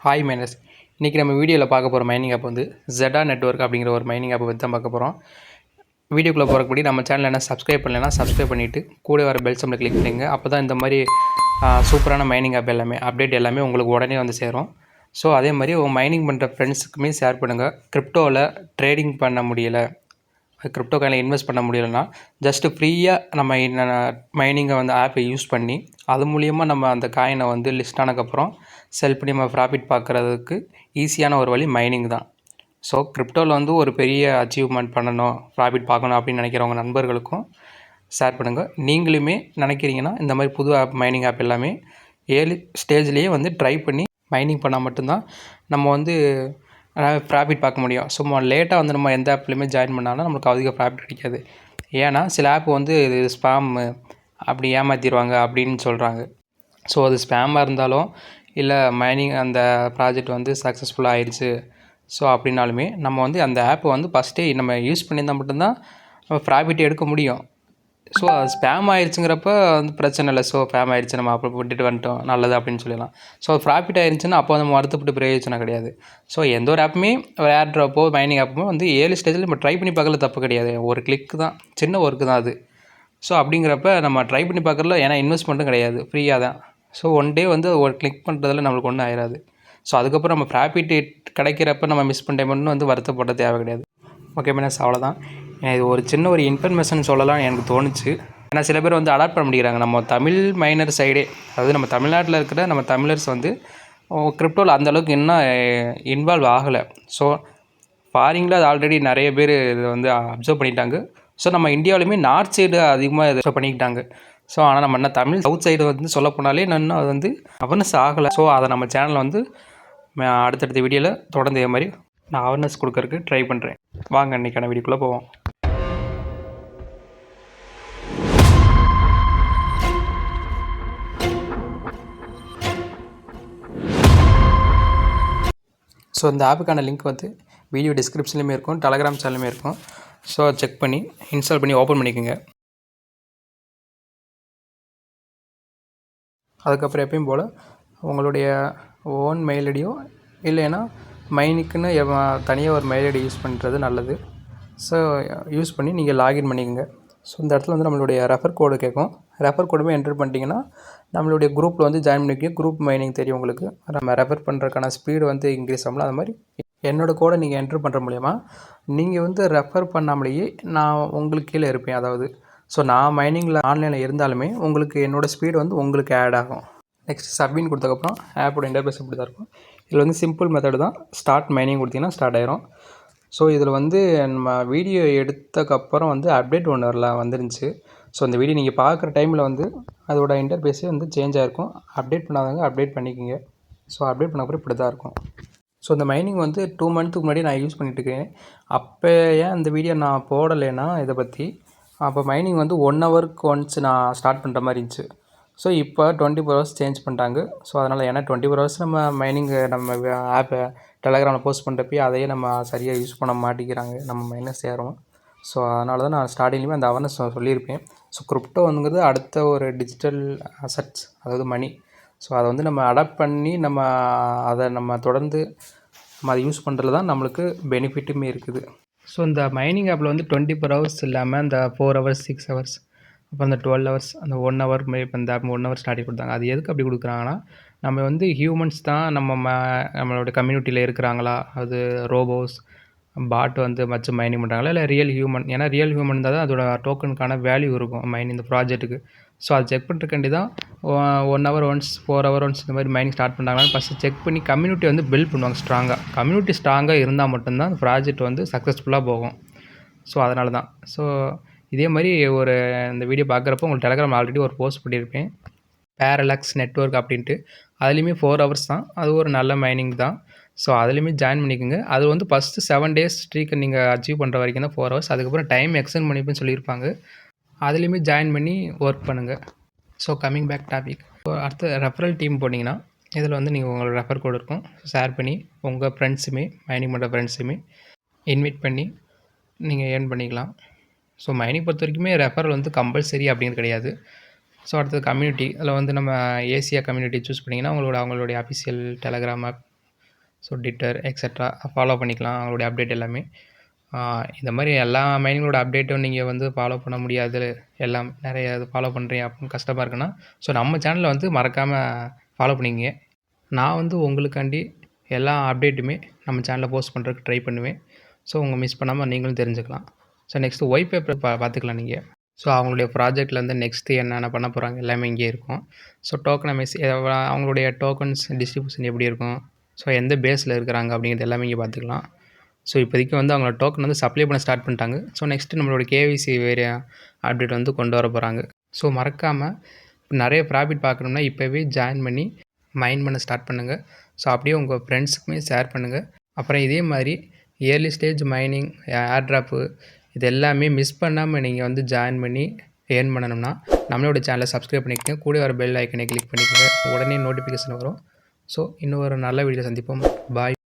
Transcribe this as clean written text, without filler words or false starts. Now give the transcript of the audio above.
Hi minus. இன்றைக்கி நம்ம வீடியோவில் பார்க்க போகிற மைனிங் ஆப் வந்து ஜெடா நெட்வொர்க் அப்படிங்கிற ஒரு மைனிங் ஆப்பை பற்றி தான் பார்க்க போகிறோம். வீடியோக்குள்ளே போகிறக்கு முன்னாடி நம்ம சேனல் என்ன சப்ஸ்கிரைப் பண்ணலைன்னா சப்ஸ்கிரைப் பண்ணிவிட்டு கூட வர பெல் சிம்பலை கிளிக் பண்ணிங்க. அப்போ தான் இந்த மாதிரி சூப்பரான மைனிங் ஆப் அப்டேட் எல்லாமே உங்களுக்கு உடனே வந்து சேரும். ஸோ அதே மாதிரி மைனிங் பண்ணுற ஃப்ரெண்ட்ஸுக்குமே ஷேர் பண்ணுங்கள். கிரிப்டோவில் ட்ரேடிங் பண்ண முடியலை, கிரிப்டோ காயினில் இன்வெஸ்ட் பண்ண முடியலைன்னா ஜஸ்ட்டு ஃப்ரீயாக நம்ம மைனிங்கை வந்து ஆப்பை யூஸ் பண்ணி அது மூலிமா நம்ம அந்த காயினை வந்து லிஸ்ட் ஆனதுக்கப்புறம் செல் பண்ணி நம்ம ப்ராஃபிட் பார்க்குறதுக்கு ஈஸியான ஒரு வழி மைனிங் தான். ஸோ கிரிப்டோவில் வந்து ஒரு பெரிய அச்சீவ்மெண்ட் பண்ணணும், ப்ராஃபிட் பார்க்கணும் அப்படின்னு நினைக்கிறவங்க நண்பர்களுக்கும் ஷேர் பண்ணுங்கள். நீங்களுமே நினைக்கிறீங்கன்னா இந்த மாதிரி புது ஆப் மைனிங் ஆப் எல்லாமே 7 ஸ்டேஜ்லேயே வந்து ட்ரை பண்ணி மைனிங் பண்ணால் மட்டும்தான் நம்ம வந்து ப்ராஃபிட் பார்க்க முடியும். சும்மா லேட்டாக வந்து நம்ம எந்த ஆப்லையுமே ஜாயின் பண்ணாலும் நம்மளுக்கு அதிக ப்ராஃபிட் கிடைக்காது. ஏன்னா சில ஆப் வந்து இது ஸ்பேமு அப்படி ஏமாற்றிடுவாங்க அப்படின்னு சொல்கிறாங்க. ஸோ அது ஸ்பேமாக இருந்தாலும் இல்லை மைனிங் அந்த ப்ராஜெக்ட் வந்து சக்ஸஸ்ஃபுல்லாக ஆயிடுச்சு ஸோ அப்படின்னாலுமே நம்ம வந்து அந்த ஆப்பை வந்து ஃபஸ்ட்டே நம்ம யூஸ் பண்ணியிருந்தால் மட்டும்தான் நம்ம ப்ராஃபிட் எடுக்க முடியும். ஸோ அது ஸ்பேம் ஆயிடுச்சுங்கிறப்ப வந்து பிரச்சனை இல்லை. ஸோ ஸ்பேம் ஆயிடுச்சு நம்ம அப்போ விட்டுட்டு வந்துட்டோம் நல்லது அப்படின்னு சொல்லலாம். ஸோ ப்ராஃபிட் ஆயிடுச்சுன்னா அப்போ நம்ம வருத்தப்பட்டு பிரயோஜனம் கிடையாது. ஸோ எந்த ஒரு ஆப்புமே ஒரு ஏர் ட்ராப்போ மைனிங் ஆப்புமோ வந்து 7 ஸ்டேஜில் நம்ம ட்ரை பண்ணி பார்க்கல தப்பு கிடையாது. ஒரு கிளிக்கு தான், சின்ன ஒர்க்கு தான் அது. ஸோ அப்படிங்கிறப்ப நம்ம ட்ரை பண்ணி பார்க்குறதுல ஏன்னா இன்வெஸ்ட்மெண்ட்டும் கிடையாது, ஃப்ரீயாக தான். ஸோ ஒன் டே வந்து ஒரு கிளிக் பண்ணுறதுல நம்மளுக்கு ஒன்றும் ஆயிடாது. ஸோ அதுக்கப்புறம் நம்ம ப்ராஃபிட் கிடைக்கிறப்ப நம்ம மிஸ் பண்ணிட்டோம்னு வந்து வருத்தப்பட தேவை கிடையாது. ஓகே மீனஸ், அவ்வளோதான். இது ஒரு சின்ன ஒரு இன்ஃபர்மேஷன் சொல்லலாம் எனக்கு தோணுச்சு. ஏன்னா சில பேர் வந்து அடாப்ட் பண்ண முடிகிறாங்க. நம்ம தமிழ் மைனர் சைடே, அதாவது நம்ம தமிழ்நாட்டில் இருக்கிற நம்ம தமிழர்ஸ் வந்து கிரிப்டோவில் அந்தளவுக்கு இன்னும் இன்வால்வ் ஆகலை. ஸோ ஃபாரினில் அது ஆல்ரெடி நிறைய பேர் இதை வந்து அப்சர்வ் பண்ணிட்டாங்க. ஸோ நம்ம இந்தியாவிலுமே நார்த் சைடு அதிகமாக இதை பண்ணிக்கிட்டாங்க. ஸோ ஆனால் நம்ம என்ன தமிழ் சவுத் சைடு வந்து சொல்ல போனாலே இன்னும் அது வந்து அவேர்னஸ் ஆகலை. ஸோ அதை நம்ம சேனலில் வந்து அடுத்தடுத்த வீடியோவில் தொடர்ந்து இதே மாதிரி நான் அவேர்னஸ் கொடுக்கறதுக்கு ட்ரை பண்ணுறேன். வாங்க இன்றைக்கான வீடியோக்குள்ளே போவோம். ஸோ இந்த ஆப்புக்கான லிங்க் வந்து வீடியோ டிஸ்கிரிப்ஷன்லேயுமே இருக்கும், டெலகிராம் சேனலுமே இருக்கும். ஸோ செக் பண்ணி இன்ஸ்டால் பண்ணி ஓப்பன் பண்ணிக்கோங்க. அதுக்கப்புறம் எப்பயும் போல் உங்களுடைய ஓன் மெயில் ஐடியோ இல்லைன்னா மைனிக்குன்னு தனியாக ஒரு மெயில் ஐடி யூஸ் பண்ணுறது நல்லது. ஸோ யூஸ் பண்ணி நீங்கள் லாகின் பண்ணிக்கோங்க. ஸோ இந்த இடத்துல வந்து நம்மளுடைய ரெஃபர் கோடு கேட்கும். ரெஃபர் கோடுமே என்ட்ரு பண்ணிட்டீங்கன்னா நம்மளுடைய குரூப்பில் வந்து ஜாயின் பண்ணிக்க. குரூப் மைனிங் தெரியும் உங்களுக்கு. நம்ம ரெஃபர் பண்ணுறதுக்கான ஸ்பீடு வந்து இன்க்ரீஸ் ஆகலாம். அது மாதிரி என்னோடய கோடை நீங்கள் என்ட்ரு பண்ணுற மூலயமா நீங்கள் வந்து ரெஃபர் பண்ணாமலேயே நான் உங்களுக்கு கீழே இருப்பேன். அதாவது ஸோ நான் மைனிங்கில் ஆன்லைனில் இருந்தாலுமே உங்களுக்கு என்னோடய ஸ்பீடு வந்து உங்களுக்கு ஆட் ஆகும். நெக்ஸ்ட் சப்மிட் கொடுத்ததுக்கப்புறம் ஆப்போட இன்டர்ஃபேஸ் இப்படி தான் இருக்கும். இதில் வந்து சிம்பிள் மெத்தடு தான். ஸ்டார்ட் மைனிங் கொடுத்தீங்கன்னா ஸ்டார்ட் ஆயிரும். ஸோ இதில் வந்து நம்ம வீடியோ எடுத்ததுக்கப்புறம் வந்து அப்டேட் ஒன்று வந்துருந்துச்சு. ஸோ இந்த வீடியோ நீங்கள் பார்க்குற டைமில் வந்து அதோட இன்டர்ஃபேஸே வந்து சேஞ்ச் ஆகிருக்கும். அப்டேட் பண்ணாதவங்க அப்டேட் பண்ணிக்கோங்க. ஸோ அப்டேட் பண்ணக்கப்புறம் இப்படி தான் இருக்கும். ஸோ இந்த மைனிங் வந்து 2 மந்த்துக்கு முன்னாடி நான் யூஸ் பண்ணிட்டுருக்கேன். அப்போ ஏன் இந்த வீடியோ நான் போடலைன்னா இதை பற்றி, அப்போ மைனிங் வந்து 1 ஹவருக்கு ஒன்ஸ் நான் ஸ்டார்ட் பண்ணுற மாதிரி இருந்துச்சு. ஸோ இப்போ 24 ஹவர்ஸ் சேஞ்ச் பண்ணிட்டாங்க. ஸோ அதனால் ஏன்னா 24 ஹவர்ஸ் நம்ம மைனிங்கு நம்ம ஆப்பை டெலகிராமில் போஸ்ட் பண்ணுறப்பயே அதையே நம்ம சரியாக யூஸ் பண்ண மாட்டேங்கிறாங்க, நம்ம மைனஸ் சேரும். ஸோ அதனால தான் நான் ஸ்டார்டிங்லேயுமே அந்த அவேர்னஸ் சொல்லியிருப்பேன். ஸோ கிரிப்டோ வந்துங்கிறது அடுத்த ஒரு டிஜிட்டல் அசட்ஸ், அதாவது மணி. ஸோ அதை வந்து நம்ம அடாப்ட் பண்ணி அதை நம்ம தொடர்ந்து நம்ம அதை யூஸ் பண்ணுறதுல தான் நம்மளுக்கு பெனிஃபிட்டுமே இருக்குது. ஸோ இந்த மைனிங் ஆப்பில் வந்து 24 ஹவர்ஸ் இல்லாமல் அந்த 4 ஹவர்ஸ் 6 ஹவர்ஸ் அப்புறம் அந்த 12 ஹவர்ஸ் அந்த 1 ஹவர் இப்போ இந்த ஆப் 1 ஹவர் ஸ்டார்ட் கொடுத்தாங்க. அது எதுக்கு அப்படி கொடுக்குறாங்கன்னா, நம்ம வந்து ஹியூமன்ஸ் தான் நம்மளோட கம்யூனிட்டியில் இருக்கிறாங்களா, அது ரோபோஸ் பாட் வந்து வச்சு மைனிங் பண்ணுறாங்களா, இல்லை ரியல் ஹியூமன். ஏன்னா ரியல் ஹியூமன் இருந்தால் தான் அதோட டோக்கனுக்கான வேல்யூ இருக்கும் மைனிங் இந்த ப்ராஜெக்ட்டுக்கு. ஸோ அதை செக் பண்ணுறதுக்காண்டி தான் 1 ஹவர் ஒன்ஸ் 4 ஹவர் ஒன்ஸ் இந்த மாதிரி மைனிங் ஸ்டார்ட் பண்ணுறாங்களான்னு ஃபஸ்ட்டு செக் பண்ணி கம்யூனிட்டி வந்து பில்ட் பண்ணுவாங்க ஸ்ட்ராங்காக. கம்யூனிட்டி ஸ்ட்ராங்காக இருந்தால் மட்டும்தான் அந்த ப்ராஜெக்ட் வந்து சக்ஸஸ்ஃபுல்லாக போகும். ஸோ அதனால தான். ஸோ இதே மாதிரி இந்த வீடியோ பார்க்குறப்போ உங்களுக்கு டெலகிராம் ஆல்ரெடி ஒரு போஸ்ட் பண்ணியிருப்பேன், பேரலாக்ஸ் நெட்வொர்க் அப்படின்ட்டு. அதுலேயுமே 4 ஹவர்ஸ் தான். அது ஒரு நல்ல மைனிங் தான். ஸோ அதுலேயுமே ஜாயின் பண்ணிக்கோங்க. அது வந்து ஃபஸ்ட்டு 7 டேஸ் ஸ்ட்ரீக்கை நீங்கள் அச்சீவ் பண்ணுற வரைக்கும் தான் 4 ஹவர்ஸ். அதுக்கப்புறம் டைம் எக்ஸ்டெண்ட் பண்ணிப்பேன்னு சொல்லியிருப்பாங்க. அதுலேயுமே ஜாயின் பண்ணி ஒர்க் பண்ணுங்கள். So coming back topic. So அடுத்து ரெஃபரல் டீம் போட்டிங்கன்னா இதில் வந்து நீங்கள் உங்களோட ரெஃபர் கோடு இருக்கும், ஷேர் பண்ணி உங்கள் ஃப்ரெண்ட்ஸுமே மைனிங் பண்ணுற ஃப்ரெண்ட்ஸுமே இன்வைட் பண்ணி நீங்கள் ஏர்ன் பண்ணிக்கலாம். ஸோ மைனிங் பொறுத்த வரைக்குமே ரெஃபரல் வந்து கம்பல்சரி அப்படிங்கிறது கிடையாது. ஸோ அடுத்தது கம்யூனிட்டி. அதில் வந்து நம்ம ஏசியா கம்யூனிட்டி சூஸ் பண்ணிங்கன்னா அவங்களுடைய official Telegram app so Twitter etcetera follow பண்ணிக்கலாம் அவங்களுடைய அப்டேட் எல்லாமே. இந்த மாதிரி எல்லா மைனிங்களோட அப்டேட்டும் நீங்கள் வந்து ஃபாலோ பண்ண முடியாது, எல்லாம் நிறைய இது ஃபாலோ பண்ணுறீங்க அப்படின்னு கஷ்டமாக இருக்குன்னா, ஸோ நம்ம சேனலை வந்து மறக்காமல் ஃபாலோ பண்ணிக்கங்க. நான் வந்து உங்களுக்காண்டி எல்லா அப்டேட்டுமே நம்ம சேனலில் போஸ்ட் பண்ணுறதுக்கு ட்ரை பண்ணுவேன். ஸோ உங்கள் மிஸ் பண்ணாமல் நீங்களும் தெரிஞ்சுக்கலாம். ஸோ நெக்ஸ்ட்டு ஒயிட் பேப்பர் பார்த்துக்கலாம் நீங்கள். ஸோ அவங்களுடைய ப்ராஜெக்டில் வந்து நெக்ஸ்ட்டு என்னென்ன பண்ண போகிறாங்க எல்லாமே இங்கே இருக்கும். ஸோ டோக்கனைஸ் அவங்களுடைய டோக்கன்ஸ் டிஸ்ட்ரிபியூஷன் எப்படி இருக்கும், ஸோ எந்த பேஸில் இருக்கிறாங்க அப்படிங்கிறது எல்லாமே இங்கே பார்த்துக்கலாம். ஸோ இப்போதைக்கு வந்து அவங்களோட டோக்கன் வந்து சப்ளை பண்ண ஸ்டார்ட் பண்ணிட்டாங்க. ஸோ நெக்ஸ்ட்டு நம்மளோட கேவிசி வேறு அப்டேட் வந்து கொண்டு வர போகிறாங்க. ஸோ மறக்காமல் நிறைய ப்ராஃபிட் பார்க்கணும்னா இப்போவே ஜாயின் பண்ணி மைன் பண்ண ஸ்டார்ட் பண்ணுங்கள். ஸோ அப்படியே உங்கள் ஃப்ரெண்ட்ஸுக்குமே ஷேர் பண்ணுங்கள். அப்புறம் இதே மாதிரி ஏர்லி ஸ்டேஜ் மைனிங், ஏர்ட்ராப்பு இது எல்லாமே மிஸ் பண்ணாமல் நீங்கள் வந்து ஜாயின் பண்ணி ஏர்ன் பண்ணணும்னா நம்மளோட சேனலை சப்ஸ்கிரைப் பண்ணிக்கோங்க. கூட வர பெல் ஐக்கனை கிளிக் பண்ணிக்கோங்க. உடனே நோட்டிஃபிகேஷன் வரும். ஸோ இன்னும் ஒரு நல்ல வீடியோ சந்திப்போம். பாய்.